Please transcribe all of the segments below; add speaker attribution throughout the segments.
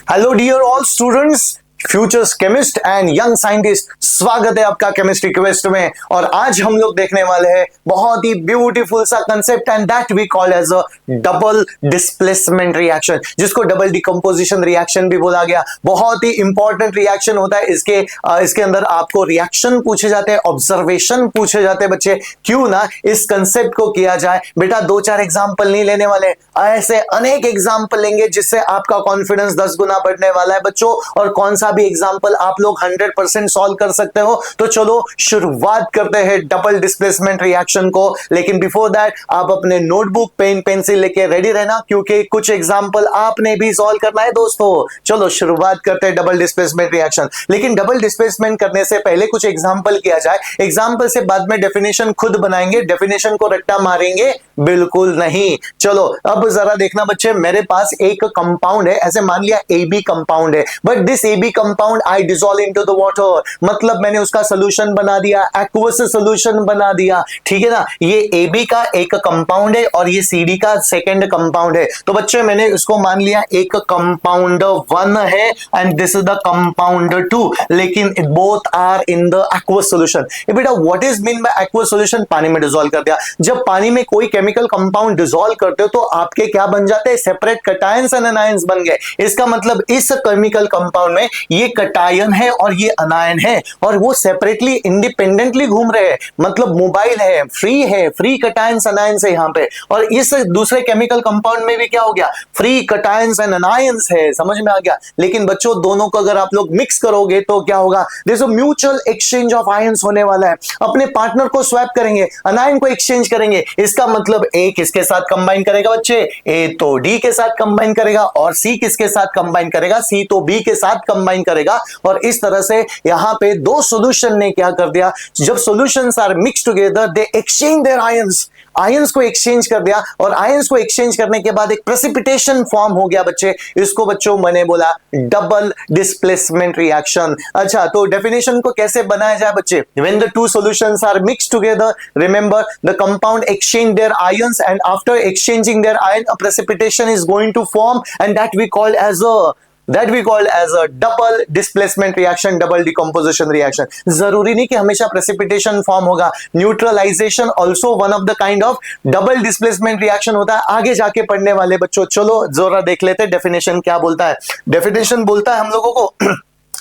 Speaker 1: Hello dear all students, futures chemist and young scientist, स्वागत है आपका केमिस्ट्री क्वेस्ट में। और आज हम लोग देखने वाले हैं बहुत ही ब्यूटीफुल सा concept and that we call as a double displacement reaction, जिसको डबल डिकम्पोजिशन रिएक्शन भी बोला गया। बहुत ही इंपॉर्टेंट रिएक्शन होता है। इसके अंदर आपको रिएक्शन पूछे जाते हैं, ऑब्जर्वेशन पूछे जाते हैं बच्चे। क्यों ना इस कंसेप्ट को किया जाए। बेटा दो चार एग्जाम्पल नहीं लेने वाले, ऐसे अनेक एग्जाम्पल लेंगे जिससे आपका कॉन्फिडेंस 10 गुना बढ़ने वाला है बच्चों। और कौन सा भी एग्जाम्पल आप लोग 100% सॉल्व कर सकते हो। तो चलो शुरुआत करते हैं डबल डिस्प्लेसमेंट रिएक्शन को। लेकिन बिफोर दैट आप अपने नोटबुक पेन पेंसिल लेके रेडी रहना, क्योंकि कुछ एग्जाम्पल आपने भी सॉल्व करना है दोस्तों। चलो शुरुआत करते हैं डबल डिस्प्लेसमेंट रिएक्शन। लेकिन डबल डिस्प्लेसमेंट करने से पहले कुछ एग्जाम्पल किया जाए। एग्जाम्पल से बाद में डेफिनेशन खुद बनाएंगे, डेफिनेशन को रट्टा मारेंगे बिल्कुल नहीं। चलो अब जरा देखना बच्चे, मेरे पास एक कंपाउंड है, ऐसे मान लिया AB कंपाउंड है, but this AB compound I dissolve into the water. मतलब मैंने उसका सोल्यूशन बना दिया, एक्वस सोल्यूशन बना दिया, ठीक है ना। ये AB का एक कंपाउंड है और ये CD का सेकंड कंपाउंड है। तो बच्चे मैंने उसको मान लिया एक कंपाउंड 1 है and this is the compound 2, लेकिन both are in the aqueous solution. बेटा what is mean by aqueous solution? पानी में डिसॉल्व कर दिया। जब पानी में कोई केमिकल कंपाउंड डिसॉल्व करते हो तो आपके क्या बन जाते हैं? सेपरेट कटायंस एंड अनायंस बन गए। इसका मतलब इस केमिकल कंपाउंड में ये कटायन है और ये अनायन है और वो सेपरेटली इंडिपेंडेंटली घूम रहे हैं। मतलब मोबाइल है, फ्री कटायंस अनायंस है यहाँ पे। और इस दूसरे केमिकल कंपाउंड में भी क्या हो गया? फ्री कटायंस एंड अनायंस है। समझ में आ गया? लेकिन बच्चों दोनों को अगर आप लोग मिक्स करोगे तो क्या होगा? There is a mutual exchange of ions होने वाला है। अपने पार्टनर को स्वैप करेंगे, अनायन को एक्सचेंज करेंगे। इसका मतलब A किसके साथ कंबाइन करेगा बच्चे? A तो D के साथ कंबाइन करेगा और C किसके साथ कंबाइन करेगा? C तो B के साथ कंबाइन करेगा। और इस तरह से यहां पे दो सॉल्यूशन ने क्या कर दिया? जब solutions are mix together they exchange their ions. Ions को एक्सचेंज कर दिया और आयंस को एक्सचेंज करने के बाद एक प्रेसिपिटेशन फॉर्म हो गया बच्चे। इसको बच्चों मैंने बोला डबल डिस्प्लेसमेंट रिएक्शन। अच्छा तो डेफिनेशन को कैसे बनाया जाए बच्चे? When the two solutions are mixed together, remember the compound exchange their ions and after exchanging their ion a precipitation is going to form and that we called as a double displacement reaction, double decomposition reaction। जरूरी नहीं कि हमेशा precipitation form होगा। Neutralization also one of the kind of double displacement reaction होता है। आगे जाके पढ़ने वाले बच्चों चलो जरा देख लेते हैं डेफिनेशन क्या बोलता है। डेफिनेशन बोलता है हम लोगों को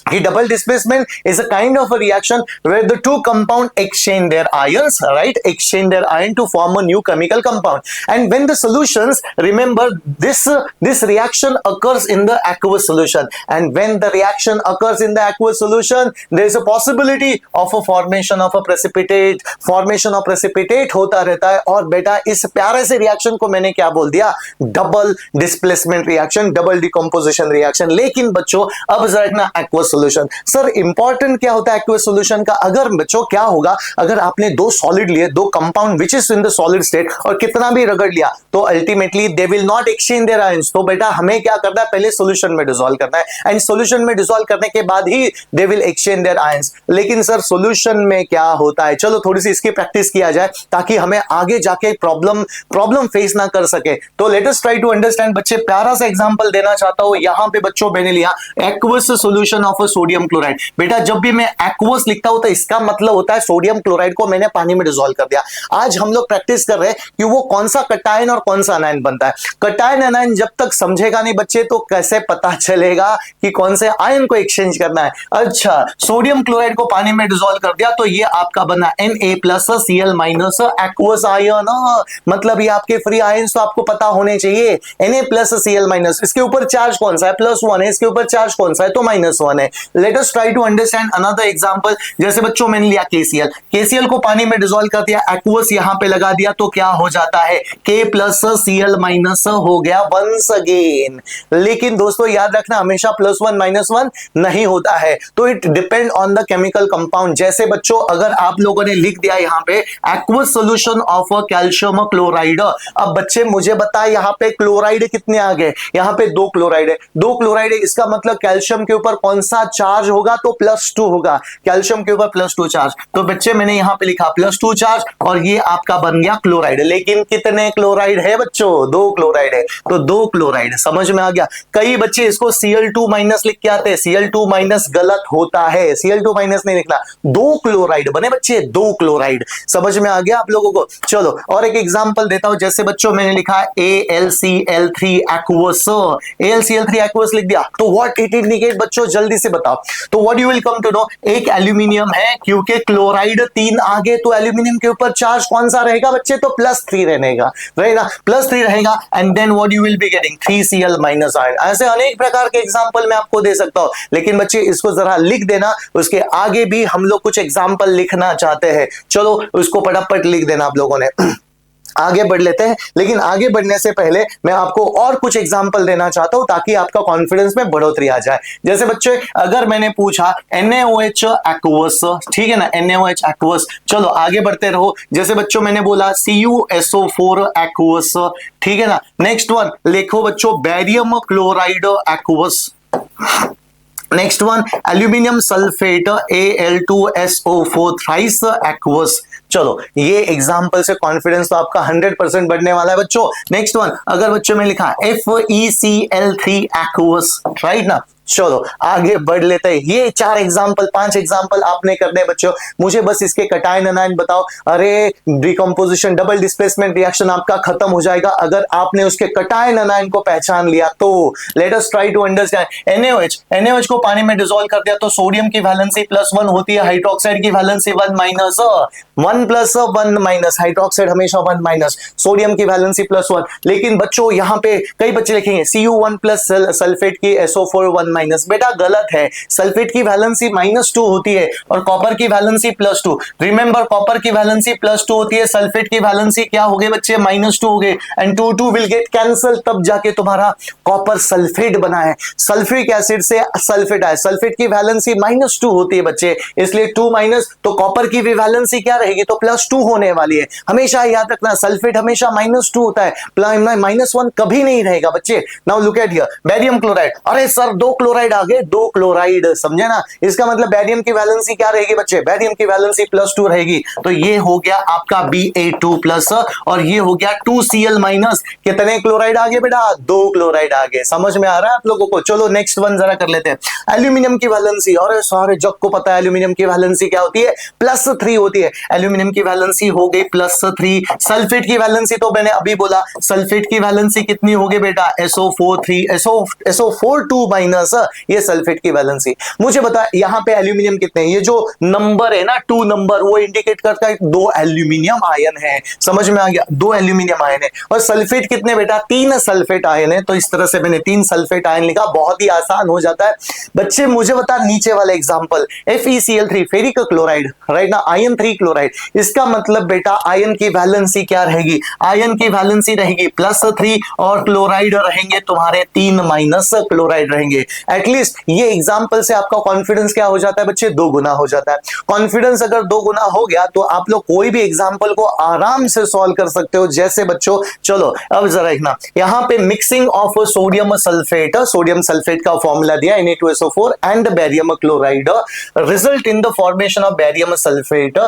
Speaker 1: कि double displacement is a kind of a reaction where the two compound exchange their ions, right? Exchange their ion to form a new chemical compound. And when the solutions, remember this reaction occurs in the aqueous solution. And when the reaction occurs in the aqueous solution, there is a possibility of a formation of a precipitate. Formation of precipitate होता रहता है। और बेटा इस प्यारे से reaction को मैंने क्या बोल दिया? Double displacement reaction, double decomposition reaction. लेकिन बच्चों अब जरा देखना aqueous सॉल्यूशन। सर इंपॉर्टेंट क्या होता है एक्वस सॉल्यूशन का? अगर बच्चों क्या होगा, अगर आपने दो सॉलिड लिए, दो compound which is in the solid state, और कितना भी रगड़ लिया तो ultimately they will not exchange their ions. तो बेटा हमें क्या करना है? पहले सॉल्यूशन में डिसॉल्व करना है एंड सॉल्यूशन में डिसॉल्व करने के बाद ही they will exchange their ions. लेकिन सर सॉल्यूशन में क्या होता है? चलो थोड़ी सी इसकी प्रैक्टिस किया जाए ताकि हमें आगे जाके प्रॉब्लम फेस ना कर सके। तो let us try to understand बच्चे। प्यारा सा एग्जांपल देना चाहता हूं। यहां पे बच्चों मैंने लिया aqueous solution of sodium chloride. बेटा जब भी मैं एक्वस लिखता हूं तो इसका मतलब होता है सोडियम क्लोराइड को मैंने पानी में डिसॉल्व कर दिया। आज हम लोग प्रैक्टिस कर रहे हैं कि वो कौन सा कटायन और कौन सा अनायन बनता है। कटायन अनायन जब तक समझेगा नहीं बच्चे तो कैसे पता चलेगा कि कौन से आयन को एक्सचेंज करना है? अच्छा सोडियम क्लोराइड को पानी में डिसॉल्व कर दिया तो ये आपका बना Na+Cl- एक्वस आयन। मतलब ये आपके फ्री आयंस तो आपको पता होने चाहिए। Na+Cl-, इसके ऊपर चार्ज कौन सा है? +1 है। इसके ऊपर चार्ज कौन सा है? तो -1 है। Let us try to understand another example. जैसे बच्चों मैंने लिया KCl को पानी में डिसॉल्व कर दिया, एक्वस यहां पे लगा दिया तो क्या हो जाता है? K+Cl- हो गया वंस अगेन। लेकिन दोस्तों याद रखना हमेशा +1 -1 नहीं होता है। तो it depend on the chemical compound. जैसे बच्चों अगर आप लोगों ने लिख दिया यहां पे aqueous solution of calcium chloride. अब बच्चे मुझे बताए यहां पे क्लोराइड कितने आ गए? यहां पे 2 क्लोराइड है। 2 क्लोराइड है, इसका मतलब कैल्शियम के ऊपर कौन सा साथ चार्ज होगा तो +2 होगा, कैल्शियम के ऊपर +2 चार्ज। तो बच्चे मैंने यहां पे लिखा +2 चार्ज और ये आपका बन गया क्लोराइड। लेकिन कितने क्लोराइड है बच्चों? 2 क्लोराइड है। तो 2 क्लोराइड, समझ में आ गया। कई बच्चे इसको Cl2- लिख के आते हैं, Cl2- गलत होता है, Cl2- नहीं लिखना, 2 क्लोराइड बने बच्चे, 2 क्लोराइड। समझ में आ गया आप लोगों को? चलो और एक एग्जांपल देता हूं, जैसे बच्चों मैंने लिखा AlCl3 aqueous, AlCl3 aqueous लिख दिया, तो व्हाट इट इंडिकेट बच्चों, जल्दी से बताओ। तो what you will come to know, एक एल्यूमिनियम है, क्योंकि क्लोराइड 3 आगे, तो एल्यूमिनियम के ऊपर चार्ज कौन सा रहेगा बच्चे? तो +3 रहेगा, +3 रहेगा। And then what you will be getting 3Cl- ion. ऐसे अनेक प्रकार के एग्जांपल मैं आपको दे सकता हूं, लेकिन बच्चे इसको जरा लिख देना, उसके आगे भी हम लोग कुछ एग्जांपल लिखना चाहते हैं। चलो उसको फटाफट लिख देना आप लोगों ने। आगे बढ़ लेते हैं, लेकिन आगे बढ़ने से पहले मैं आपको और कुछ एग्जांपल देना चाहता हूं ताकि आपका कॉन्फिडेंस में बढ़ोतरी आ जाए। जैसे बच्चे अगर मैंने पूछा NaOH aqueous, ठीक है ना, NaOH aqueous, चलो आगे बढ़ते रहो। जैसे बच्चों मैंने बोला CuSO4 aqueous, ठीक है ना। नेक्स्ट वन लिखो बच्चों, barium chloride aqueous। Next one aluminium sulphate Al2SO4 thrice aqueous। चलो ये एग्जांपल से कॉन्फिडेंस तो आपका 100% बढ़ने वाला है बच्चों। नेक्स्ट वन, अगर बच्चों में लिखा FeCl3 aqueous, राइट ना। चलो आगे बढ़ लेते हैं। ये 4 एग्जांपल 5 एग्जांपल आपने करने हैं बच्चों, मुझे बस इसके कटायन अनायन बताओ। अरे डिकम्पोजिशन, डबल डिस्प्लेसमेंट रिएक्शन आपका खत्म हो जाएगा अगर आपने उसके कटायन अनायन को पहचान लिया तो। Let us try to understand. NaOH को पानी में डिसॉल्व कर दिया तो सोडियम की वैलेंसी +1 होती है, हाइड्रोक्साइड की वैलेंसी 1 +1 हाइड्रोक्साइड हमेशा 1 सोडियम की वैलेंसी +1। लेकिन बच्चों यहां पे कई बच्चे लिखेंगे Cu1+ सल्फेट की SO4 1-। बेटा गलत है, सल्फेट की वैलेंसी -2 होती है और कॉपर की वैलेंसी +2। रिमेंबर कॉपर की वैलेंसी +2 होती है, सल्फेट की वैलेंसी क्या हो गए बच्चे? -2 हो गए। एंड 2 विल गेट कैंसल, तब जाके तुम्हारा कॉपर सल्फेट बना है। सल्फ्रिक एसिड से सल्फेट आया, सल्फेट की वैलेंसी -2 होती है बच्चे, इसलिए 2- तो कॉपर की भी वैलेंसी क्या रहेगी? तो +2 होने वाली है। हमेशा याद रखना सल्फेट हमेशा -2 होता है, -1 कभी नहीं रहेगा बच्चे। Now look at here, barium chloride. अरे सर 2 क्लोराइड आ गए, 2 क्लोराइड, समझे ना। इसका मतलब बेरियम की वैलेंसी क्या रहेगी बच्चे? बेरियम की वैलेंसी +2 रहेगी, तो ये हो गया आपका Ba2+ और ये हो गया 2Cl-। कितने क्लोराइड आ गए बेटा? 2 क्लोराइड आ गए। समझ में आ रहा है आप लोगों को? चलो नेक्स्ट वन जरा कर लेते हैं, एल्यूमिनियम की वैलेंसी। और सारे जग को पता है एल्यूमिनियम की वैलेंसी क्या होती है? +3 होती है। एल्यूमिनियम की वैलेंसी हो गई +3। सल्फेट की वैलेंसी तो मैंने अभी बोला, सल्फेट की वैलेंसी कितनी हो गई बेटा? SO4 2-। ये सल्फेट की वैलेंसी। मुझे बता यहां पे एल्यूमिनियम कितने हैं? ये जो नंबर है ना 2 नंबर, वो इंडिकेट करता है 2 एल्यूमिनियम आयन है। समझ में आ गया? 2 एल्यूमिनियम आयन है। और सल्फेट कितने बेटा? 3 सल्फेट आयन है। तो इस तरह से मैंने 3 सल्फेट आयन लिखा, बहुत ही आसान हो जाता है बच्चे। मुझे बता नीचे वाला example, FeCl3 ferric chloride, right ना, आयन 3 क्लोराइड। इसका मतलब बेटा आयन की वैलेंसी क्या रहेगी? आयन की वैलेंसी रहेगी +3 और क्लोराइड रहेंगे तुम्हारे 3- क्लोराइड रहेंगे। एटलीस्ट ये एग्जांपल से आपका कॉन्फिडेंस क्या हो जाता है बच्चे? 2 गुना हो जाता है। कॉन्फिडेंस अगर 2 गुना हो गया तो आप लोग कोई भी एग्जांपल को आराम से सॉल्व कर सकते हो। जैसे बच्चों चलो अब जरा देखना, यहां पे मिक्सिंग ऑफ सोडियम सल्फेट का फॉर्मूला दिया Na2SO4 and barium chloride result in the formation of barium sulphate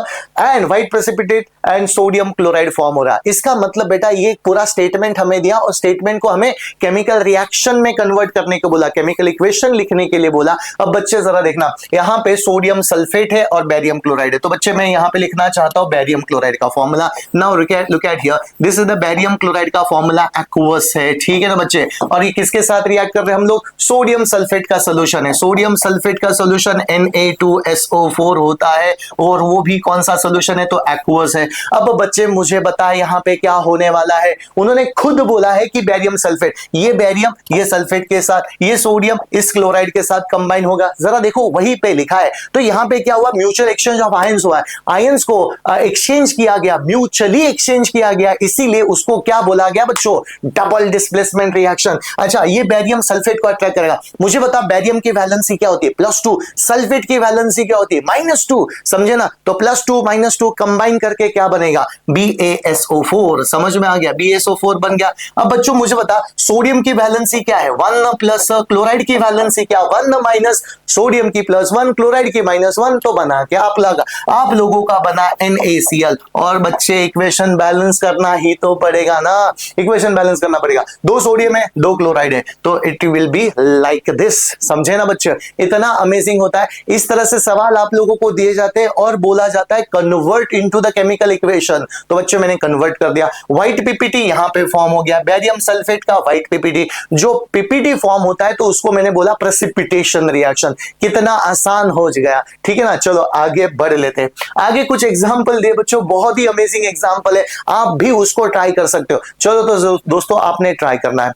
Speaker 1: and white precipitate and sodium chloride form हो रहा है। इसका मतलब बेटा ये पूरा स्टेटमेंट हमें दिया और स्टेटमेंट को हमें केमिकल रिएक्शन में कन्वर्ट करने को बोला, केमिकल इक्वेशन लिखने के लिए बोला। अब बच्चे जरा देखना, यहां पे सोडियम सल्फेट है और बेरियम क्लोराइड है, तो बच्चे मैं यहां पे लिखना चाहता हूं बेरियम क्लोराइड का formula. Now look at here, this is the barium chloride का फॉर्मूला, एक्वस है, ठीक है ना बच्चे। और ये किसके साथ रिएक्ट कर रहे हैं हम लोग? सोडियम सल्फेट का सोल्यूशन है। सोडियम सल्फेट का सोल्यूशन Na2SO4 होता है और वो भी कौन सा सोल्यूशन है? तो एक्वस है। अब बच्चे मुझे बता यहां पे क्या होने वाला है? उन्होंने खुद बोला है कि बेरियम सल्फेट, ये बेरियम ये सल्फेट के साथ, ये सोडियम इस क्लोराइड के साथ कंबाइन होगा। जरा देखो वहीं पे लिखा है। तो यहां पे क्या हुआ? म्यूचुअल एक्सचेंज ऑफ आयंस हुआ है। आयंस को एक्सचेंज किया गया, म्यूचुअली एक्सचेंज किया गया, इसीलिए उसको क्या बोला गया बच्चों? Double displacement reaction. अच्छा, ये बेरियम सल्फेट को अट्रैक्ट करेगा। मुझे बता बेरियम की वैलेंसी क्या होती है? +2। सल्फेट की वैलेंसी क्या होती है? -2। समझे ना? तो +2 -2 कंबाइन करके क्या बनेगा? BaSO4। समझ में आ गया? BaSO4 बन गया। अब बच्चों मुझे बता सोडियम की वैलेंसी क्या है? 1+ क्लोराइड की वैलेंसी क्या 1 माइनस सोडियम की +1 क्लोराइड की -1 तो बना क्या आप लोगों का बना NaCl। और बच्चे इक्वेशन बैलेंस करना ही तो पड़ेगा ना, इक्वेशन बैलेंस करना पड़ेगा। 2 सोडियम है 2 क्लोराइड है तो it will be like this. समझे ना बच्चे, इतना अमेजिंग होता है। इस तरह से सवाल आप लोगों को दिए जाते हैं और बोला जाता है convert into the chemical equation. तो बच्चों मैंने कन्वर्ट कर दिया, व्हाइट पीपीटी यहां पे फॉर्म हो गया, बेरियम सल्फेट का व्हाइट पीपीटी। जो पीपीटी फॉर्म होता है तो उसको मैंने बोला प्रेसिपिटेशन रिएक्शन। कितना आसान हो गया, ठीक है ना। चलो आगे बढ़ लेते हैं। आगे कुछ एग्जांपल दिए बच्चों, बहुत ही अमेजिंग एग्जांपल है, आप भी उसको ट्राई कर सकते हो। चलो तो दोस्तों आपने ट्राई करना है,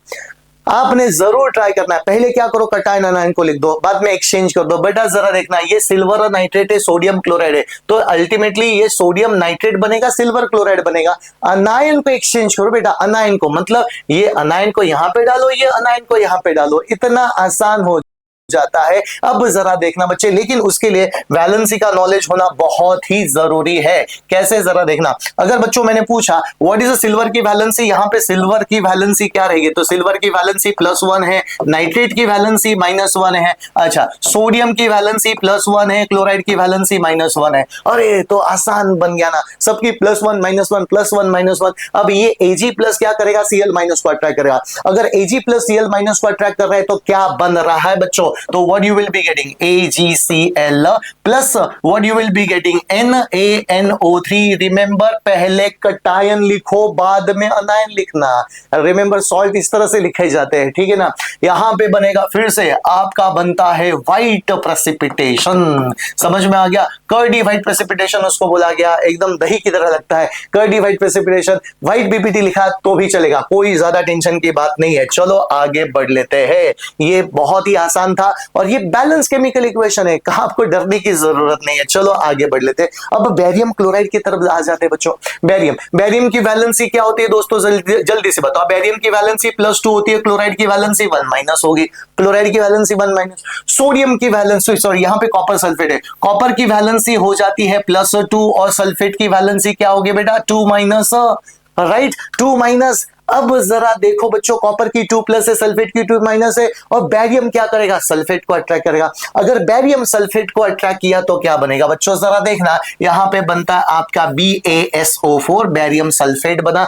Speaker 1: आपने जरूर ट्राई करना है। पहले क्या करो, कटायन अनायन को लिख दो, बाद में एक्सचेंज कर दो। बेटा जरा देखना, ये सिल्वर नाइट्रेट है, सोडियम क्लोराइड है, तो अल्टीमेटली ये सोडियम नाइट्रेट बनेगा, सिल्वर क्लोराइड बनेगा। अनायन को एक्सचेंज करो बेटा, अनायन को, मतलब ये अनायन को यहां पे डालो, ये अनायन को यहां पे डालो, इतना आसान हो जाता है। अब जरा देखना बच्चे, लेकिन उसके लिए वैलेंसी का नॉलेज होना बहुत ही जरूरी है। कैसे, जरा देखना। अगर बच्चों मैंने पूछा व्हाट इज सिल्वर की वैलेंसी, यहां पे सिल्वर की वैलेंसी क्या रहेगी, तो सिल्वर की वैलेंसी +1 है, नाइट्रेट की वैलेंसी -1 है, अच्छा सोडियम की वैलेंसी +1 है, क्लोराइड की वैलेंसी -1 है। अरे तो आसान बन गया ना, सबकी +1 -1 +1 -1। अब ये Ag प्लस क्या करेगा, Cl- को अट्रैक्ट करेगा। अगर Ag प्लस Cl- को अट्रैक्ट कर रहा है तो क्या बन रहा है बच्चों, तो what you will be getting AgCl plus what you will be getting NaNO3। Remember पहले कटायन लिखो बाद में अनायन लिखना। रिमेंबर सॉल्ट इस तरह से लिखे जाते हैं, ठीक है ना। यहां पे बनेगा फिर से आपका बनता है व्हाइट प्रेसिपिटेशन। समझ में आ गया, कर्डी व्हाइट प्रेसिपिटेशन उसको बोला गया, एकदम दही की तरह लगता है curdy white precipitation. White BPT लिखा तो भी चलेगा, कोई ज्यादा टेंशन की बात नहीं है। चलो आगे बढ़ लेते हैं, ये बहुत ही आसान था और ये बैलेंस केमिकल इक्वेशन है, कहां आपको डरने की जरूरत नहीं है। चलो आगे बढ़ लेते हैं। अब बेरियम क्लोराइड की तरफ आ जाते हैं बच्चों। बेरियम की वैलेंसी क्या होती है दोस्तों, जल्दी से बताओ। बेरियम की वैलेंसी +2 होती है, क्लोराइड की वैलेंसी 1- होगी, क्लोराइड की वैलेंसी 1-। सोडियम की वैलेंसी, सॉरी यहां पे कॉपर सल्फेट है, कॉपर की वैलेंसी हो जाती है +2 और सल्फेट की वैलेंसी क्या होगी बेटा, 2-, राइट, 2-। अब जरा देखो बच्चों, कॉपर की 2+ है, सल्फेट की 2- है, और बैरियम क्या करेगा, सल्फेट को अट्रैक्ट करेगा। अगर बैरियम सल्फेट को अट्रैक्ट किया तो क्या बनेगा बच्चों, जरा देखना, यहां पे बनता है आपका BaSO4, बैरियम सल्फेट बना,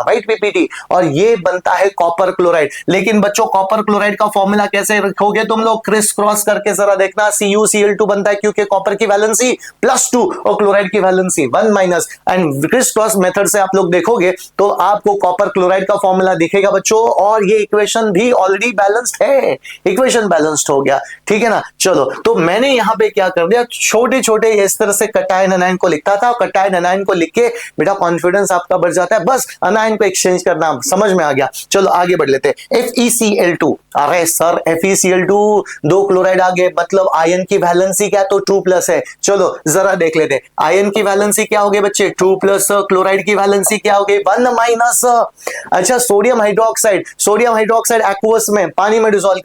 Speaker 1: व्हाइट पीपीटी, और ये बनता है कॉपर क्लोराइड। लेकिन बच्चों कॉपर क्लोराइड का फॉर्मूला कैसे रखोगे तुम लोग, क्रिस क्रॉस करके जरा देखना, CuCl2 बनता है, क्योंकि कॉपर की वैलेंसी +2 और क्लोराइड की valency 1-। And criss cross method से आप लोग देखोगे तो आपको कॉपर क्लोराइड का फॉर्मूला दिखेगा बच्चों, और ये इक्वेशन भी ऑलरेडी बैलेंस्ड है, इक्वेशन बैलेंस्ड हो गया, ठीक है ना। चलो तो मैंने यहां पे क्या कर दिया, छोटे छोटे इस तरह से कटायन अनायन को लिखता था, कटायन अनायन को लिख के बेटा कॉन्फिडेंस आपका बढ़ जाता है, बस अनायन को एक्सचेंज करना, समझ में आ गया। चलो आगे बढ़ लेते हैं। FeCl2, अरे सर FeCl2 2 क्लोराइड आ गए, मतलब आयन की वैलेंसी क्या, तो 2+ है। चलो जरा देख लेते हैं, आयन की वैलेंसी क्या हो गई बच्चे, 2+, क्लोराइड की वैलेंसी क्या हो गई, 1-। अच्छा सोडियम हाइड्रोक्साइड एक्वस में पानी में डिसॉल्व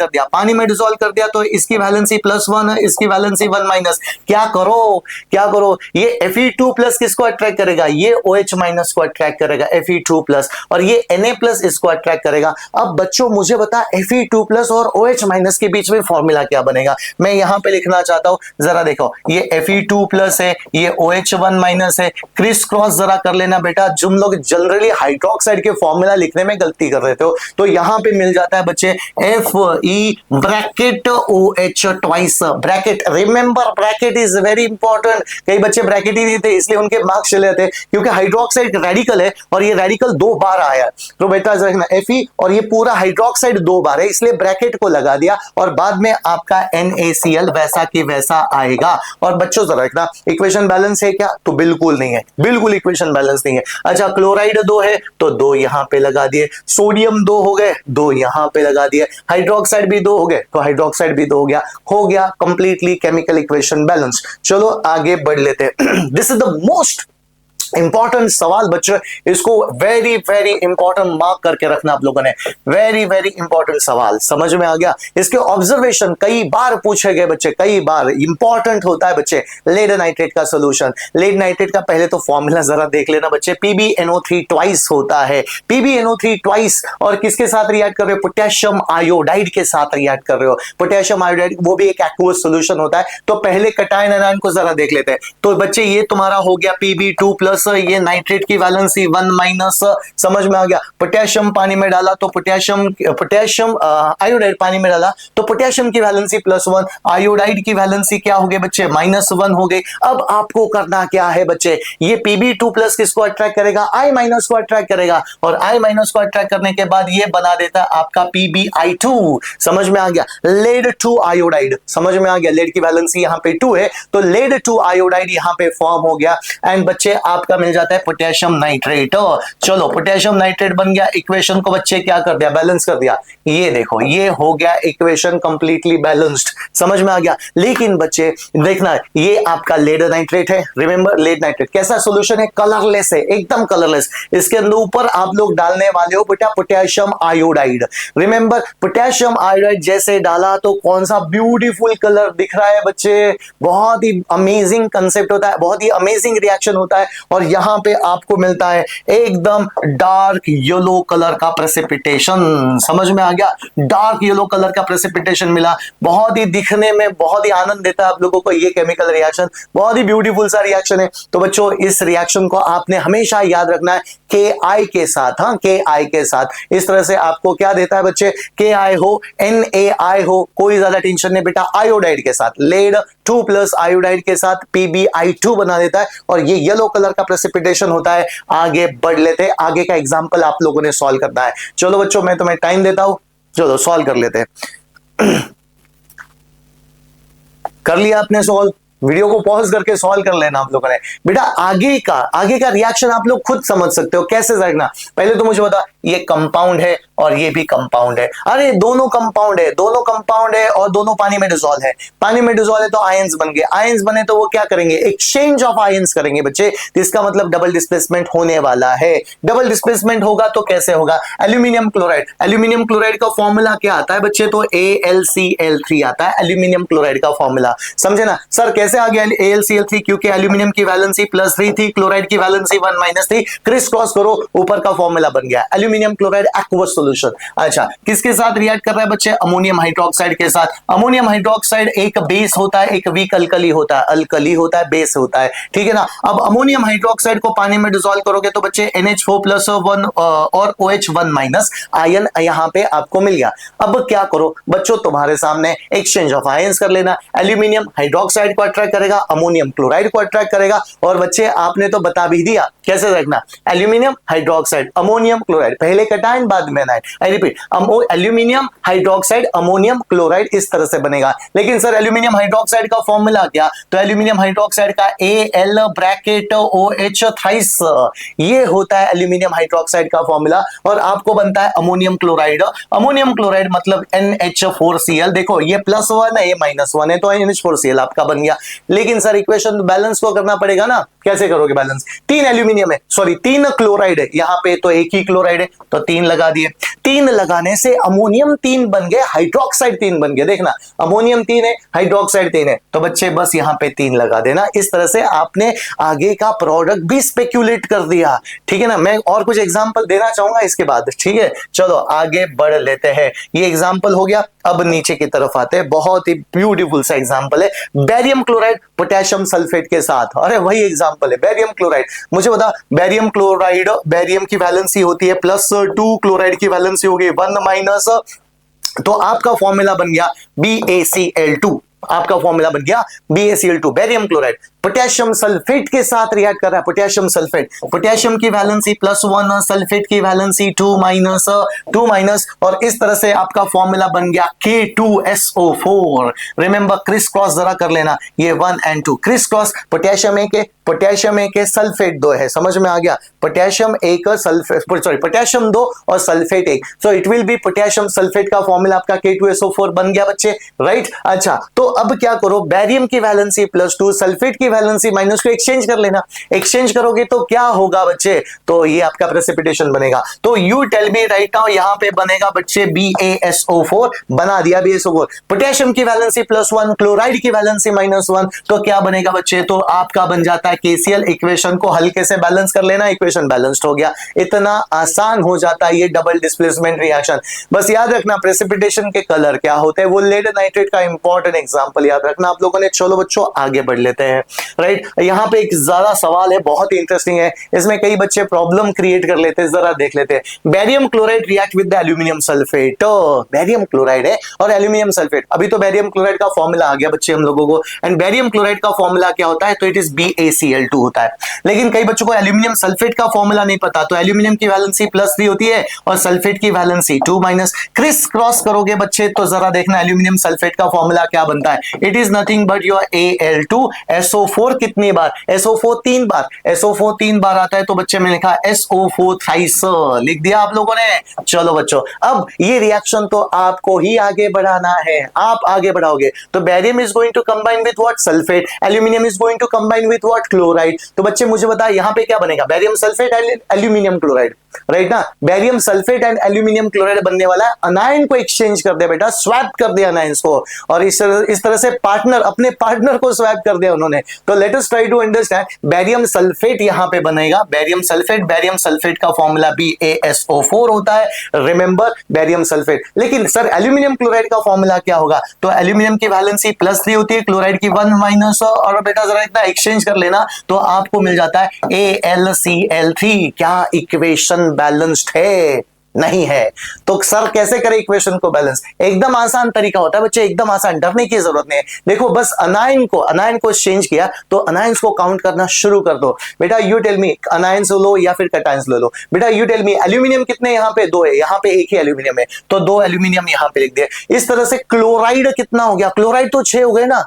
Speaker 1: कर दिया, तो इसकी वैलेंसी +1 है, इसकी वैलेंसी 1-। क्या करो, ये Fe2+ किसको अट्रैक्ट करेगा, ये OH- को अट्रैक्ट करेगा, Fe2+, और ये Na+ इसको अट्रैक्ट करेगा। अब बच्चों मुझे बता Fe2+ और OH- के बीच में फॉर्मूला क्या बनेगा, मैं यहां पे लिखना चाहता हूं, जरा देखो, ये Fe2+ है, ये OH1- है, क्रिस क्रॉस जरा कर लेना बेटा। तुम लोग जनरली हाइड्रोक्साइड के फॉर्मूला लिखने में गलती कर रहे हो, तो यहां पे मिल जाता है बच्चे Fe bracket OH twice bracket. Remember bracket is very important, कई बच्चे ब्रैकेट ही नहीं थे इसलिए उनके मार्क्स चले जाते, क्योंकि हाइड्रोक्साइड रेडिकल है और ये रेडिकल 2 बार आया, तो बेटा देखना Fe, और ये पूरा हाइड्रोक्साइड 2 बार है इसलिए ब्रैकेट को लगा दिया, और बाद में आपका NaCl वैसा की वैसा आएगा। और बच्चों जरा देखना, इक्वेशन बैलेंस है क्या, तो बिल्कुल नहीं है, बिल्कुल इक्वेशन बैलेंस नहीं है। अच्छा क्लोराइड 2 है तो 2 यहां पे लगा दिए, सोडियम 2 हो गए, 2 यहां पे लगा दिए, हाइड्रोक्साइड भी 2 हो गए तो हाइड्रोक्साइड भी 2 हो गया कंप्लीटली केमिकल इक्वेशन बैलेंस। चलो आगे बढ़ लेते हैं। This is the most important सवाल बच्चों, इसको वेरी वेरी इंपॉर्टेंट मार्क करके रखना आप लोगों ने। वेरी वेरी इंपॉर्टेंट सवाल, समझ में आ गया। इसके ऑब्जर्वेशन कई बार पूछे गए बच्चे, कई बार इंपॉर्टेंट होता है बच्चे। लेड नाइट्रेट का सोल्यूशन, लेड नाइट्रेट का पहले तो फॉर्मूला जरा देख लेना बच्चे। PbNO3 ट्वाइस होता है, PbNO3 ट्वाइस, और किसके साथ रिएक्ट कर रहे हो? पोटेशियम आयोडाइड के साथ रिएक्ट कर रहे हो। पोटेशियम आयोडाइड वो भी एक एक्वस सोल्यूशन होता है। तो पहले कटायन एनायन को जरा देख लेते हैं। तो बच्चे ये तुम्हारा हो गया Pb2 प्लस, ये नाइट्रेट की वैलेंसी 1 माइनस, समझ में आ गया। पोटेशियम पानी में डाला तो पोटेशियम आयोडाइड पानी में डाला तो पोटेशियम की वैलेंसी +1, आयोडाइड की वैलेंसी क्या हो गई बच्चे? -1 हो गई। अब आपको करना क्या है बच्चे? ये Pb2 प्लस किसको अट्रैक्ट करेगा? I माइनस को अट्रैक्ट करेगा, और I माइनस को अट्रैक्ट करने के बाद ये बना देता है आपका PbI2। समझ में आ गया। लेड 2 आयोडाइड, समझ में आ गया। लेड की वैलेंसी यहां पे 2 है, तो लेड 2 आयोडाइड यहां पे फॉर्म हो गया, एंड बच्चे आपका मिल जाता है पोटेशियम नाइट्रेट। चलो पोटेशियम नाइट्रेट बन गया। इक्वेशन को बच्चे क्या कर दिया? बैलेंस कर दिया। ये देखो, ये हो गया इक्वेशन कंप्लीटली बैलेंस्ड, समझ में आ गया। लेकिन बच्चे देखना, ये आपका लेड नाइट्रेट है। रिमेंबर, लेड नाइट्रेट कैसा सोल्यूशन है? कलरलेस है, एकदम कलरलेस। इसके अंदर ऊपर आप लोग डालने वाले हो बेटा potassium iodide. Remember, potassium iodide जैसे डाला तो कौन सा ब्यूटीफुल कलर दिख रहा है बच्चे। बहुत ही अमेजिंग कंसेप्ट होता है, बहुत ही अमेजिंग रिएक्शन होता है, और यहां पे आपको मिलता है एकदम डार्क येलो कलर का प्रेसिपिटेशन। समझ में आ गया। डार्क येलो कलर का प्रेसिपिटेशन मिला। बहुत ही दिखने में बहुत ही आनंद देता है आप लोगों को ये केमिकल रिएक्शन। बहुत ही ब्यूटीफुल सा रिएक्शन है। तो बच्चों इस रिएक्शन को आपने हमेशा याद रखना है Ki के साथ। हाँ, Ki के साथ। इस तरह से आपको क्या देता है बच्चे? Ki हो, NaI हो, कोई ज्यादा टेंशन नहीं बेटा। आयोडाइड के साथ, लेड 2 प्लस आयोडाइड के साथ PbI2 बना देता है, और ये येलो कलर का प्रेसिपिटेशन होता है। आगे बढ़ लेते हैं, आगे का एग्जांपल आप लोगों ने सॉल्व करना है। चलो बच्चों, मैं तुम्हें टाइम देता हूं, चलो सॉल्व कर लेते हैं। कर लिया आपने सॉल्व? वीडियो को पॉज करके सॉल्व कर लेना आप लोगों ने। बेटा आगे का रिएक्शन आप लोग खुद समझ सकते हो कैसे देखना। पहले तो मुझे बता, ये कंपाउंड है और ये भी कंपाउंड है। अरे दोनों कंपाउंड है, दोनों कंपाउंड है और दोनों पानी में डिसॉल्व है। पानी में डिसॉल्व है तो आयंस बन गए। आयंस बने तो वो क्या करेंगे? एक्सचेंज ऑफ आयंस करेंगे बच्चे। इसका मतलब डबल डिस्प्लेसमेंट होने वाला है। डबल डिस्प्लेसमेंट होगा तो कैसे होगा? एल्यूमिनियम क्लोराइड, एल्यूमिनियम क्लोराइड का फॉर्मूला क्या आता है बच्चे? तो AlCl3 आता है एल्यूमिनियम क्लोराइड का फॉर्मूला। समझे ना सर? कैसे आ गया AlCl3? क्योंकि एल्यूमिनियम की वैलेंसी +3 थी, क्लोराइड की वैलेंसी 1 थी। क्रिस क्रॉस करो, ऊपर का फॉर्मूला बन गया एल्यूमिनियम क्लोराइड एक्वस सॉल्यूशन। अच्छा, किसके साथ रिएक्ट कर रहा है बच्चे? अमोनियम हाइड्रोक्साइड के साथ। अमोनियम हाइड्रोक्साइड एक बेस होता है, एक वीक अल्कली होता है। अल्कली होता है, बेस होता है, ठीक है ना। अब अमोनियम हाइड्रोक्साइड को पानी में डिसॉल्व करोगे तो बच्चे NH4+1 और OH1- आयन यहां पे आपको मिल गया। अब क्या करो बच्चों, तुम्हारे सामने एक्सचेंज ऑफ आयंस कर लेना। एल्यूमिनियम हाइड्रोक्साइड को अट्रैक्ट करेगा, अमोनियम क्लोराइड को अट्रैक्ट करेगा। और बच्चे आपने तो बता भी दिया कैसे रखना। एल्यूमिनियम हाइड्रोक्साइड, अमोनियम क्लोराइड, पहले कटायन बाद में ion. I repeat, aluminium hydroxide, ammonium chloride इस तरह से बनेगा। लेकिन सर एल्यूमिनियम हाइड्रोक्साइड का फॉर्मूला क्या? तो एल्यूमिनियम हाइड्रोक्साइड का Al(OH थ्राइस), ये होता है एल्यूमिनियम हाइड्रोक्साइड का फॉर्मूला। और आपको बनता है अमोनियम क्लोराइड। अमोनियम क्लोराइड मतलब NH4Cl। देखो ये +1 है, ये -1 है, तो NH4Cl आपका बन गया। लेकिन सर इक्वेशन बैलेंस को करना पड़ेगा ना। कैसे करोगे बैलेंस? 3 एल्यूमिनियम है, सॉरी 3 क्लोराइड है यहां पे, तो एक ही क्लोराइड है तो 3 लगा दिए। 3 लगाने से अमोनियम 3 बन गए, हाइड्रोक्साइड 3 बन गए। देखना, अमोनियम 3 है, हाइड्रोक्साइड 3 है, तो बच्चे बस यहां पे 3 लगा देना। इस तरह से आपने आगे का प्रोडक्ट भी स्पेक्यूलेट कर दिया, ठीक है ना। मैं और कुछ एग्जांपल देना चाहूंगा इसके बाद, ठीक है। चलो आगे बढ़ लेते हैं। ये एग्जांपल हो गया, अब नीचे की तरफ आते हैं। बहुत ही ब्यूटीफुल सा एग्जांपल है, बेरियम क्लोराइड पोटेशियम सल्फेट के साथ। अरे वही एग्जांपल है, बेरियम क्लोराइड। मुझे बता, बेरियम क्लोराइड, बेरियम की वैलेंसी होती है +2, क्लोराइड की वैलेंसी होगी 1-, तो आपका फॉर्मूला बन गया BaCl2। आपका फॉर्मूला बन गया BaCl2, barium chloride potassium sulphate के साथ रिएक्ट कर रहा है। पोटेशियम सल्फेट, पोटेशियम की वैलेंसी +1, सल्फेट की वैलेंसी 2-, और इस तरह से आपका फॉर्मूला बन गया K2SO4। रिमेंबर, क्रिस क्रॉस जरा कर लेना, ये 1 और 2 क्रिस क्रॉस। पोटेशियम एक है, पोटेशियम एक है, सल्फेट दो है, समझ में आ गया, पोटेशियम एक सल्फेट, सॉरी पोटेशियम दो और सल्फेट एक, so it will be potassium sulphate का फॉर्मूला आपका K2SO4 बन गया बच्चे, राइट। अच्छा तो अब क्या करो, बैरियम की वैलेंसी +2, सल्फेट की वैलेंसी -2, एक्सचेंज कर लेना। एक्सचेंज करोगे तो क्या होगा बच्चे, तो ये आपका प्रेसिपिटेशन बनेगा। तो you tell me right now, यहां पे बनेगा बच्चे BaSO4, बना दिया BaSO4, पोटेशियम की वैलेंसी +1, क्लोराइड की वैलेंसी -1, तो क्या बनेगा बच्चे, तो आपका बन जाता है KCl। इक्वेशन को हल्के से बैलेंस कर लेना, इक्वेशन बैलेंस्ड हो गया। इतना आसान हो जाता है ये डबल डिस्प्लेसमेंट रिएक्शन। बस याद रखना प्रेसिपिटेशन के कलर क्या होते हैं, वो लेड नाइट्रेट का इंपॉर्टेंट एग्जांपल याद रखना आप लोगों ने। चलो बच्चों आगे बढ़ लेते हैं, राइट। यहाँ पे एक ज्यादा सवाल है, बहुत ही इंटरेस्टिंग है, इसमें कई बच्चे प्रॉब्लम क्रिएट कर लेते हैं, जरा देख लेते हैं। Barium chloride react with the aluminium sulphate, तो बैरियम क्लोराइड है और एल्यूमिनियम सल्फेट, अभी तो बैरियम क्लोराइड का फॉर्मूला आ गया बच्चे हम लोगों को, एंड बैरियम क्लोराइड का फॉर्मूला क्या होता है, तो इट इज BaCl2 होता है। लेकिन कई बच्चों को एल्यूमिनियम सल्फेट का फॉर्मूला नहीं पता, तो एल्यूमिनियम की वैलेंसी +3 होती है और सल्फेट की वैलेंसी 2-, क्रिस क्रॉस करोगे बच्चे तो जरा देखना एल्यूमिनियम सल्फेट का फॉर्मूला क्या बनता है, it is nothing but your Al2SO4 कितनी बार, SO4 3 बार, SO4 3 बार आता है, तो बच्चे में लिखा SO4 थ्राइस, लिख दिया आप लोगों ने। चलो बच्चों अब ये रिएक्शन तो आपको ही आगे बढ़ाना है, आप आगे बढ़ाओगे तो barium is going to combine with what, sulphate, aluminium is going to combine with what, chloride. तो बच्चे मुझे बताया यहां पे क्या बनेगा, barium sulphate aluminium chloride, right ना। Barium sulphate and aluminium chloride बनने वाला है, अनायन को एक्सचेंज कर दिया बेटा, स्वैप कर दिया अनायंस को, और इस तरह से पार्टनर, अपने पार्टनर को स्वैप कर दिया उन्होंने। तो let us try to understand, barium sulphate यहां पे बनेगा, बैरियम सल्फेट का फॉर्मूला BaSO4 होता है, रिमेंबर बैरियम सल्फेट। लेकिन सर एल्यूमिनियम क्लोराइड का फॉर्मूला क्या होगा, तो एल्यूमिनियम की वैलेंसी +3 होती है, क्लोराइड की 1-, और बेटा जरा इतना एक्सचेंज कर लेना तो आपको मिल जाता है AlCl3। क्या इक्वेशन बैलेंस्ड है, नहीं है, तो सर कैसे करें इक्वेशन को बैलेंस, एकदम आसान तरीका होता है बच्चे, एकदम आसान, डरने की जरूरत नहीं है। देखो बस अनायन को चेंज किया तो अनायंस को काउंट करना शुरू कर दो बेटा। यू टेल मी, अनायंस लो या फिर कैटायंस ले लो बेटा। यू टेल मी, एल्यूमिनियम कितने, यहाँ पे 2 है, यहाँ पे एक ही एल्यूमिनियम है, तो 2 एल्यूमिनियम यहाँ पे लिख दिया। इस तरह से क्लोराइड कितना हो गया, क्लोराइड तो 6 हो गए ना,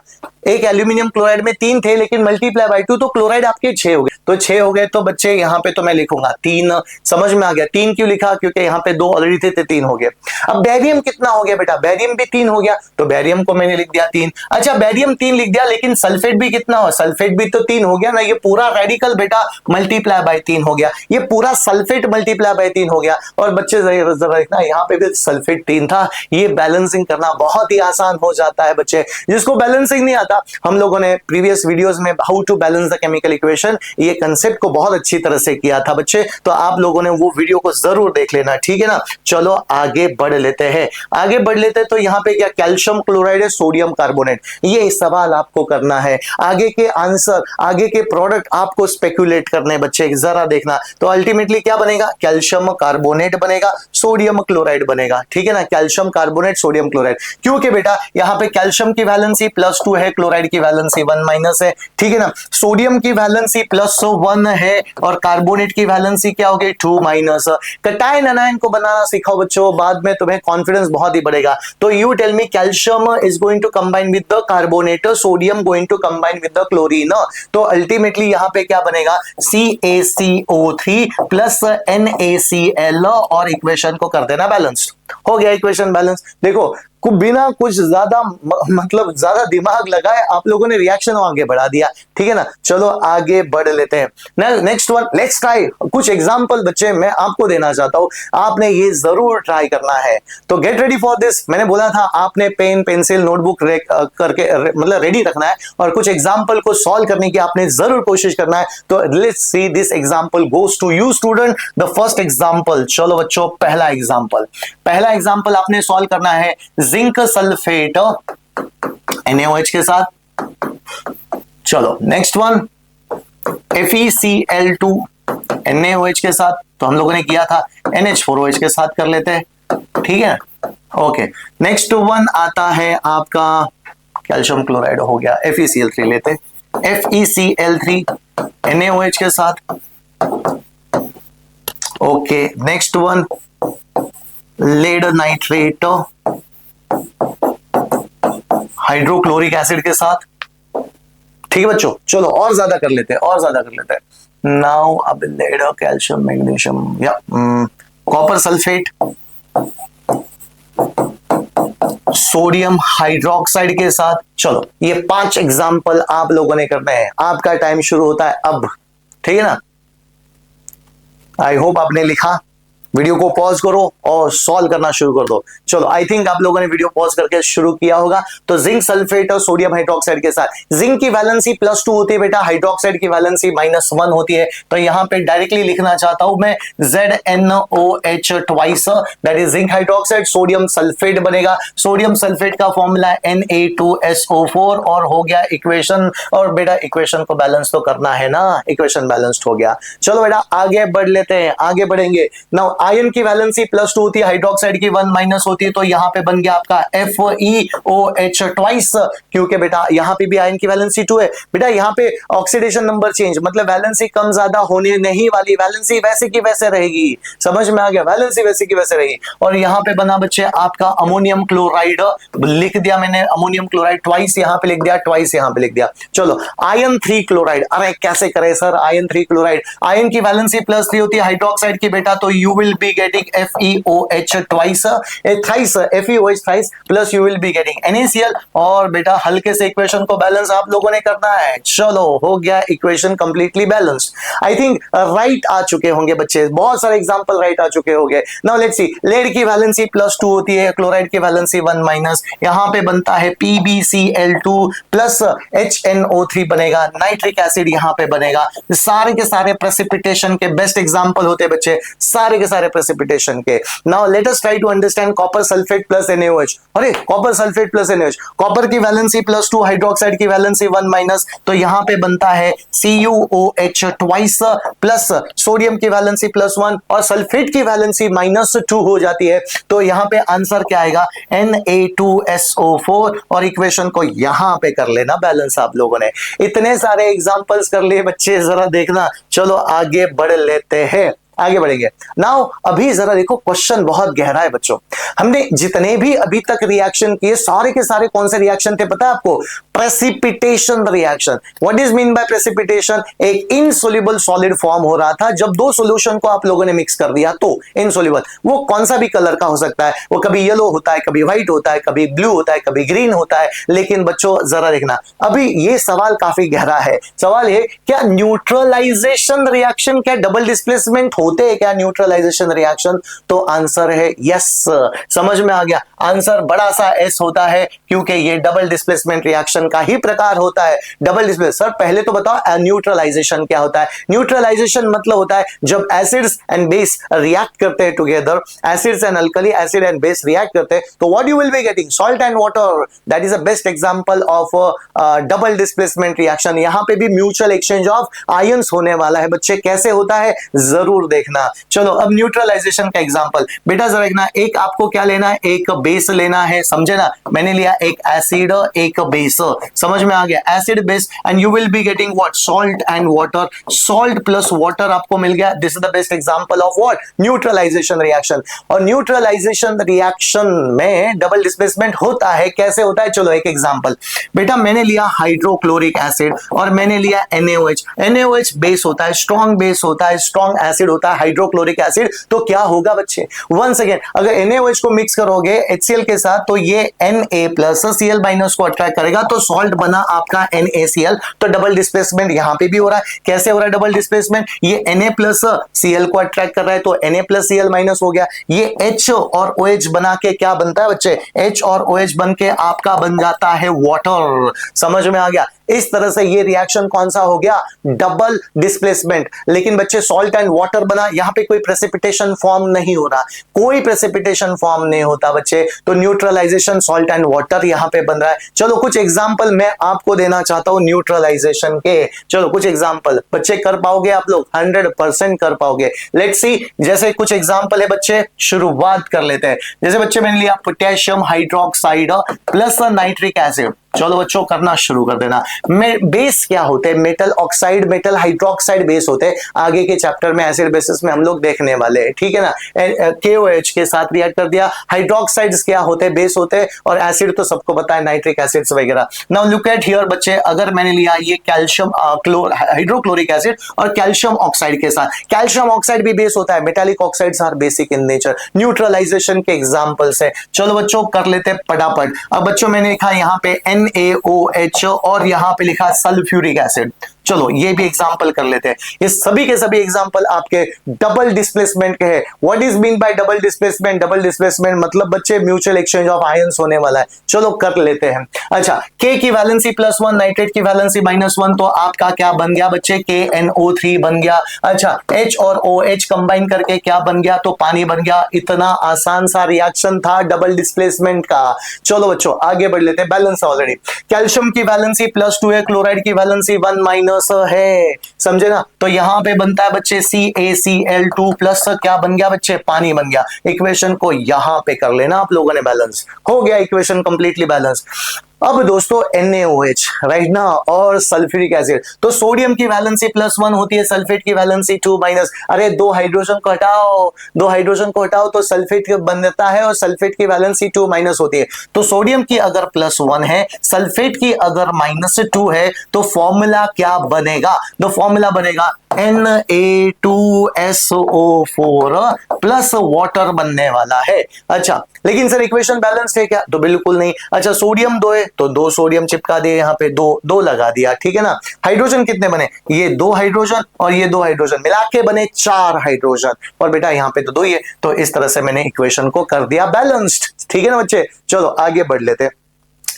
Speaker 1: एक एल्यूमिनियम क्लोराइड में 3 थे लेकिन मल्टीप्लाई बाय 2, तो क्लोराइड आपके 6 हो गए, तो 6 हो गए, तो बच्चे यहाँ पे तो मैं लिखूंगा 3, समझ में आ गया। 3 क्यों लिखा, क्योंकि यहाँ पे 2 ऑलरेडी थे, 3 हो गए। अब बैरियम कितना हो गया बेटा, बैरियम भी 3 हो गया, तो बैरियम को मैंने लिख दिया 3। अच्छा बैरियम 3 लिख दिया, लेकिन सल्फेट भी कितना हो, सल्फेट भी तो 3 हो गया ना, ये पूरा रेडिकल बेटा मल्टीप्लाई बाय 3 हो गया, ये पूरा सल्फेट मल्टीप्लाई बाय 3 हो गया। और बच्चे जरा देखना यहाँ पे भी सल्फेट 3 था, ये बैलेंसिंग करना बहुत ही आसान हो जाता है बच्चे। जिसको बैलेंसिंग नहीं आता, हम लोगों ने प्रीवियस वीडियोस में how to balance the chemical equation, ये कंसेप्ट को बहुत अच्छी तरह से किया था बच्चे, तो आप लोगों ने वो वीडियो को जरूर देख लेना, ठीक है ना। चलो आगे बढ़ लेते हैं, आगे बढ़ लेते हैं। तो यहाँ पे क्या, कैल्शियम क्लोराइड है, सोडियम कार्बोनेट, ये सवाल आपको करना है। आगे के आंसर, आगे के प्रोडक्ट आपको स्पेकुलेट करने बच्चे, जरा देखना। तो अल्टीमेटली क्या बनेगा, कैल्शियम कार्बोनेट बनेगा, सोडियम क्लोराइड बनेगा, ठीक है ना, कैल्शियम कार्बोनेट सोडियम क्लोराइड। क्योंकि बेटा यहाँ पे कैल्शियम की वैलेंसी +2 है, क्लोराइड की वैलेंसी 1- है, ठीक है ना। सोडियम की वैलेंसी +1 है और कार्बोनेट की वैलेंसी क्या हो गई, 2-। कैटायन अनायन को बनाना सीखो बच्चों, बाद में तुम्हें कॉन्फिडेंस बहुत ही बढ़ेगा। तो you tell me, calcium is going to combine with the carbonate, sodium going to combine with the chlorine, तो अल्टीमेटली यहाँ पे क्या बनेगा, CaCO3 + NaCl, और इक्वेशन को कर देना बैलेंस्ड, हो गया इक्वेशन बैलेंस। देखो बिना कुछ ज्यादा मतलब ज्यादा दिमाग लगाए आप लोगों ने रिएक्शन आगे बढ़ा दिया, ठीक है ना। चलो आगे बढ़ लेते हैं। नेक्स्ट वन, लेट्स ट्राई कुछ एग्जांपल बच्चे मैं आपको देना चाहता हूं, आपने ये जरूर ट्राई करना है, तो गेट रेडी फॉर दिस। मैंने बोला था आपने पेन पेंसिल नोटबुक करके मतलब रेडी रखना है और कुछ एग्जांपल को सॉल्व करने की आपने जरूर कोशिश करना है। तो let's see this example goes to you student, the first example. चलो बच्चों पहला एग्जांपल आपने सॉल्व करना है, जिंक सल्फेट NaOH के साथ। चलो नेक्स्ट वन, FeCl2 NaOH के साथ, तो हम लोगों ने किया था NH4OH के साथ कर लेते हैं, ठीक है। ओके नेक्स्ट वन आता है आपका कैल्शियम क्लोराइड हो गया, FeCl3 लेते, FeCl3 NaOH के साथ। Okay next one, lead nitrate hydrochloric acid के साथ, ठीक है बच्चों, चलो और ज्यादा कर लेते हैं नाउ अब लेड कैल्शियम मैग्नीशियम या कॉपर सल्फेट, सोडियम हाइड्रोक्साइड के साथ। चलो ये 5 एग्जाम्पल आप लोगों ने करने हैं। आपका टाइम शुरू होता है अब, ठीक है ना। आई होप आपने लिखा। वीडियो को पॉज करो और सॉल्व करना शुरू कर दो। चलो आई थिंक आप लोगों ने वीडियो पॉज करके शुरू किया होगा। तो जिंक सल्फेट और सोडियम हाइड्रोक्साइड के साथ जिंक की वैलेंसी +2 होती है बेटा, हाइड्रोक्साइड की वैलेंसी -1 होती है। तो यहां पे डायरेक्टली लिखना चाहता हूं मैं ZnOH twice, that is zinc hydroxide, sodium sulphate बनेगा। सोडियम सल्फेट का फॉर्मूला Na2SO4 और हो गया इक्वेशन। और बेटा इक्वेशन को बैलेंस तो करना है ना, इक्वेशन बैलेंस्ड हो गया। चलो बेटा आगे बढ़ लेते हैं, आगे बढ़ेंगे। नाउ आयन की वैलेंसी +2 होती है, हाइड्रोक्साइड की 1- होती है। तो यहां पे बन गया आपका FeOH ट्वाइस, क्योंकि बेटा यहां पे भी आयन की वैलेंसी 2 है। बेटा यहां पे ऑक्सीडेशन नंबर चेंज, मतलब वैलेंसी कम ज्यादा होने नहीं वाली, वैलेंसी वैसे की वैसे रहेगी। समझ में आ गया, वैलेंसी वैसे की वैसे रहेगी। और यहां पे बना बच्चे आपका अमोनियम क्लोराइड, लिख दिया मैंने अमोनियम क्लोराइड ट्वाइस, यहां पे लिख दिया ट्वाइस, यहां पे लिख दिया। चलो आयन 3 क्लोराइड, अरे कैसे करे सर आयन 3 क्लोराइड, आयन की वैलेंसी +3 होती है, हाइड्रोक्साइड की बेटा, तो you will be getting FeOH twice, thrice, FeOH thrice plus you will be getting NaCl। और बेटा हल्के से इक्वेशन को बैलेंस आप लोगों ने करना है। चलो हो गया equation completely balanced. I think right आ चुके होंगे बच्चे, बहुत सारे एग्जांपल राइट आ चुके होंगे। नाउ लेट्स सी, लेड की वैलेंसी +2 होती है, क्लोराइड की वैलेंसी 1-, यहां पे बनता है PbCl2 प्लस HNO3 बनेगा, नाइट्रिक एसिड यहां पे बनेगा। सारे के सारे प्रेसिपिटेशन के बेस्ट एग्जांपल होते हैं बच्चे, सारे के सारे प्रेसिपिटेशन के। Now let us try to understand copper sulphate plus NaOH। अरे copper sulphate plus NaOH, copper की वैलेंसी +2, हाइड्रोक्साइड की वैलेंसी 1-, तो यहां पे बनता है CuOH ट्वाइस प्लस सोडियम की वैलेंसी +1 और सल्फेट की वैलेंसी -2 हो जाती है। तो यहां पे आंसर क्या आएगा, Na2SO4। और इक्वेशन को यहां पे कर लेना बैलेंस आप लोगों ने। इतने सारे एग्जांपल्स कर लिए बच्चे, जरा देखना। चलो आगे बढ़ लेते हैं, आगे बढ़ेंगे। नाउ अभी जरा देखो, क्वेश्चन बहुत गहरा है बच्चों। हमने जितने भी अभी तक रिएक्शन किए, सारे के सारे कौन से रिएक्शन थे पता है आपको? Precipitation reaction. What is mean bye precipitation? एक इनसोल्युबल सॉलिड फॉर्म हो रहा था जब दो सॉल्यूशन को आप लोगों ने मिक्स कर दिया तो इनसोल्युबल। वो कौन सा भी कलर का हो सकता है, वो कभी येलो होता है, कभी व्हाइट होता है, कभी ब्लू होता है, कभी ग्रीन होता है। लेकिन बच्चों जरा देखना, अभी ये सवाल काफी गहरा है। सवाल है क्या न्यूट्रलाइजेशन रिएक्शन, क्या डबल डिस्प्लेसमेंट होते हैं क्या न्यूट्रलाइजेशन रिएक्शन? तो आंसर है यस। समझ में आ गया, आंसर बड़ा सा एस होता है, क्योंकि ये डबल डिस्प्लेसमेंट रिएक्शन का ही प्रकार होता है। डबल डिस्प्लेस, सर पहले तो बताओ न्यूट्रलाइजेशन क्या होता है? न्यूट्रलाइजेशन मतलब होता है जब एसिड्स एंड बेस रिएक्ट करते हैं together, acids and alkali, acid and base react करते हैं, तो what you will be getting? Salt and water. That is a best example of double displacement reaction. यहां पे भी म्यूचुअल एक्सचेंज ऑफ आयंस होने वाला है बच्चे। कैसे होता है जरूर देखना। चलो अब न्यूट्रलाइजेशन का एग्जांपल बेटा जरा देखना। एक आपको क्या लेना है, एक बेस लेना है, समझे ना। मैंने लिया एक एसिड एक बेस, समझ में आ गया, acid base, and you will be getting what? Salt and water. Salt plus water आपको मिल गया। This is the best example of what? Neutralization reaction. और न्यूट्रलाइजेशन रिएक्शन में डबल डिस्प्लेसमेंट होता है। कैसे होता है? चलो एक एग्जांपल बेटा, मैंने लिया हाइड्रोक्लोरिक एसिड और मैंने लिया NaOH। NaOH बेस होता है, स्ट्रॉन्ग बेस होता है, स्ट्रॉन्ग एसिड होता है हाइड्रोक्लोरिक एसिड। तो क्या होगा बच्चे? वंस अगेन, अगर NaOH को मिक्स करोगे HCl के साथ तो ये Na+Cl- को अट्रैक्ट करेगा, तो सॉल्ट बना आपका NaCl। तो डबल डिस्प्लेसमेंट यहां पे भी हो रहा है। कैसे हो रहा है डबल डिस्प्लेसमेंट? ये Na+Cl को अट्रैक्ट कर रहा है तो Na+Cl- हो गया। ये H और OH बना के क्या बनता है बच्चे? H और OH बन के आपका बन जाता है वाटर। समझ में आ गया? इस तरह से ये रिएक्शन कौन सा हो गया? Double displacement. लेकिन बच्चे सॉल्ट एंड वाटर बना, यहां पे कोई प्रेसिपिटेशन फॉर्म नहीं हो रहा, कोई प्रेसिपिटेशन फॉर्म नहीं होता बच्चे। तो न्यूट्रलाइजेशन सॉल्ट एंड वाटर यहां पे बन रहा है। चलो कुछ एग्जांपल मैं आपको देना चाहता हूं न्यूट्रलाइजेशन के। चलो कुछ एग्जांपल बच्चे कर पाओगे आप लोग? 100% कर पाओगे। लेट्स सी, जैसे कुछ एग्जांपल है बच्चे, शुरुआत कर लेते हैं। जैसे बच्चे मैंने लिया potassium hydroxide plus nitric acid. चलो बच्चों करना शुरू कर देना। बेस क्या होते हैं? Metal oxide, metal hydroxide base होते हैं। आगे के चैप्टर में एसिड बेसिस में हम लोग देखने वाले हैं, ठीक है ना। KOH के साथ रिएक्ट कर दिया। हाइड्रोक्साइड्स क्या होते हैं? बेस होते हैं। और एसिड तो सबको पता है, नाइट्रिक एसिड्स वगैरह। नाउ लुक एट हियर बच्चे, अगर मैंने लिया ये कैल्शियम हाइड्रोक्लोरिक एसिड और कैल्शियम ऑक्साइड के साथ, कैल्शियम ऑक्साइड भी बेस होता है। Metallic oxides are basic in nature. Neutralization के एग्जांपल्स है। चलो बच्चों कर लेते हैं फटाफट। अब बच्चों मैंने लिखा यहाँ पे NaOH और यहाँ पे लिखा सल्फ्यूरिक एसिड। चलो ये भी एग्जांपल कर लेते हैं। ये सभी के सभी एग्जांपल आपके डबल डिस्प्लेसमेंट के हैं। What is mean bye double displacement? Double displacement मतलब बच्चे म्यूचुअल एक्सचेंज ऑफ आयंस होने वाला है। चलो कर लेते हैं। अच्छा, K की वैलेंसी +1, नाइट्रेट की वैलेंसी -1, तो आपका क्या बन गया बच्चे? KNO3 बन गया। अच्छा, H और OH कंबाइन करके क्या बन गया? तो पानी बन गया। इतना आसान सा रिएक्शन था डबल डिस्प्लेसमेंट का। चलो बच्चों आगे बढ़ लेते हैं। Balance already. कैल्शियम की वैलेंसी +2 है, क्लोराइड की वैलेंसी 1- है, समझे ना। तो यहां पे बनता है बच्चे CaCl2 प्लस क्या बन गया बच्चे? पानी बन गया। इक्वेशन को यहां पे कर लेना आप लोगों ने, बैलेंस हो गया, इक्वेशन कंप्लीटली बैलेंस। अब दोस्तों NaOH राइट ना, और सल्फ्यूरिक एसिड। तो सोडियम की वैलेंसी +1 होती है, सल्फेट की वैलेंसी 2-। अरे दो हाइड्रोजन को हटाओ तो सल्फेट बनता है और सल्फेट की वैलेंसी 2- होती है। तो सोडियम की अगर +1 है, सल्फेट की अगर -2 है, तो फॉर्मूला क्या बनेगा? तो फॉर्मूला बनेगा Na2SO4 प्लस वाटर बनने वाला है। अच्छा, लेकिन सर इक्वेशन बैलेंस है क्या? तो बिल्कुल नहीं। अच्छा, सोडियम 2 है तो 2 सोडियम चिपका दिए, यहाँ पे 2 लगा दिया, ठीक है ना। हाइड्रोजन कितने बने? ये 2 हाइड्रोजन और ये 2 हाइड्रोजन मिला के बने 4 हाइड्रोजन, और बेटा यहाँ पे तो 2 ही है। तो इस तरह से मैंने इक्वेशन को कर दिया बैलेंस्ड, ठीक है ना बच्चे। चलो आगे बढ़ लेते हैं,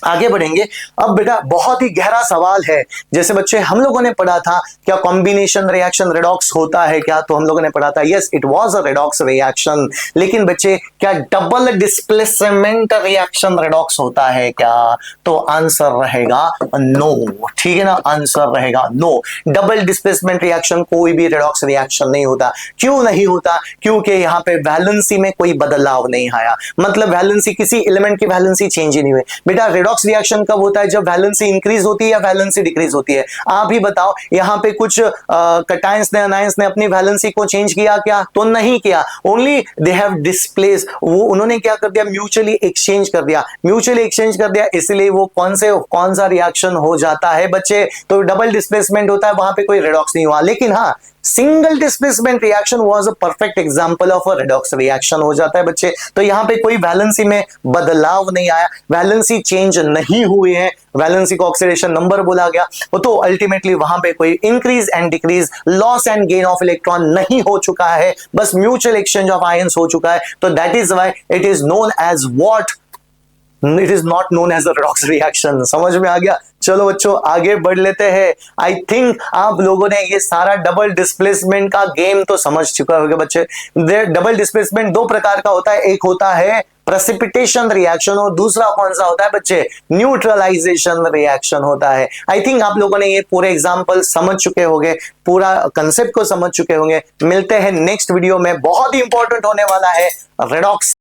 Speaker 1: आगे बढ़ेंगे। अब बेटा बहुत ही गहरा सवाल है। जैसे बच्चे हम लोगों ने पढ़ा था, क्या कॉम्बिनेशन रिएक्शन रेडॉक्स होता है क्या? तो हम लोगों ने पढ़ा था yes it was a redox reaction. लेकिन बच्चे क्या डबल डिस्प्लेसमेंट रिएक्शन रेडॉक्स होता है क्या? तो आंसर रहेगा नो, ठीक है ना। आंसर रहेगा नो। डबल डिस्प्लेसमेंट रिएक्शन कोई भी रेडॉक्स रिएक्शन नहीं होता। क्यों नहीं होता? क्योंकि यहाँ पे वैलेंसी में कोई बदलाव नहीं आया। मतलब वैलेंसी, किसी एलिमेंट की वैलेंसी चेंज ही नहीं हुई। बेटा रेडॉक्स रिएक्शन कब होता है? जब वैलेंसी इंक्रीज होती है या वैलेंसी डिक्रीज होती है। आप ही बताओ, यहां पे कुछ कैटायंस ने, अनायंस ने अपनी वैलेंसी को चेंज किया क्या? तो नहीं किया। ओनली दे हैव डिस्प्लेस, वो उन्होंने क्या कर दिया? म्यूचुअली एक्सचेंज कर दिया। म्यूचुअली एक्सचेंज कर दिया, इसलिए वो कौन सा रिएक्शन हो जाता है बच्चे? तो डबल डिस्प्लेसमेंट होता है, वहां पे कोई रेडॉक्स नहीं हुआ। लेकिन हाँ, single displacement reaction was a perfect example of a redox reaction हो जाता है बच्चे। तो यहां पे कोई वैलेंसी में बदलाव नहीं आया, वैलेंसी चेंज नहीं हुए हैं, वैलेंसी को ऑक्सीडेशन नंबर बोला गया। तो अल्टीमेटली वहां पे कोई increase and decrease, loss and gain of electron नहीं हो चुका है, बस म्यूचुअल एक्सचेंज ऑफ आयंस हो चुका है। तो that is why it is known as what? It is not known as a redox reaction. समझ में आ गया? चलो बच्चों आगे बढ़ लेते हैं। आई थिंक आप लोगों ने ये सारा डबल डिस्प्लेसमेंट का गेम तो समझ चुका होगा बच्चे। डबल डिस्प्लेसमेंट 2 प्रकार का होता है, एक होता है प्रेसिपिटेशन रिएक्शन और दूसरा कौन सा होता है बच्चे? न्यूट्रलाइजेशन रिएक्शन होता है। आई थिंक आप लोगों ने ये पूरे एग्जांपल समझ चुके होंगे, पूरा कंसेप्ट को समझ चुके होंगे। मिलते हैं नेक्स्ट वीडियो में, बहुत ही इंपॉर्टेंट होने वाला है रेडॉक्स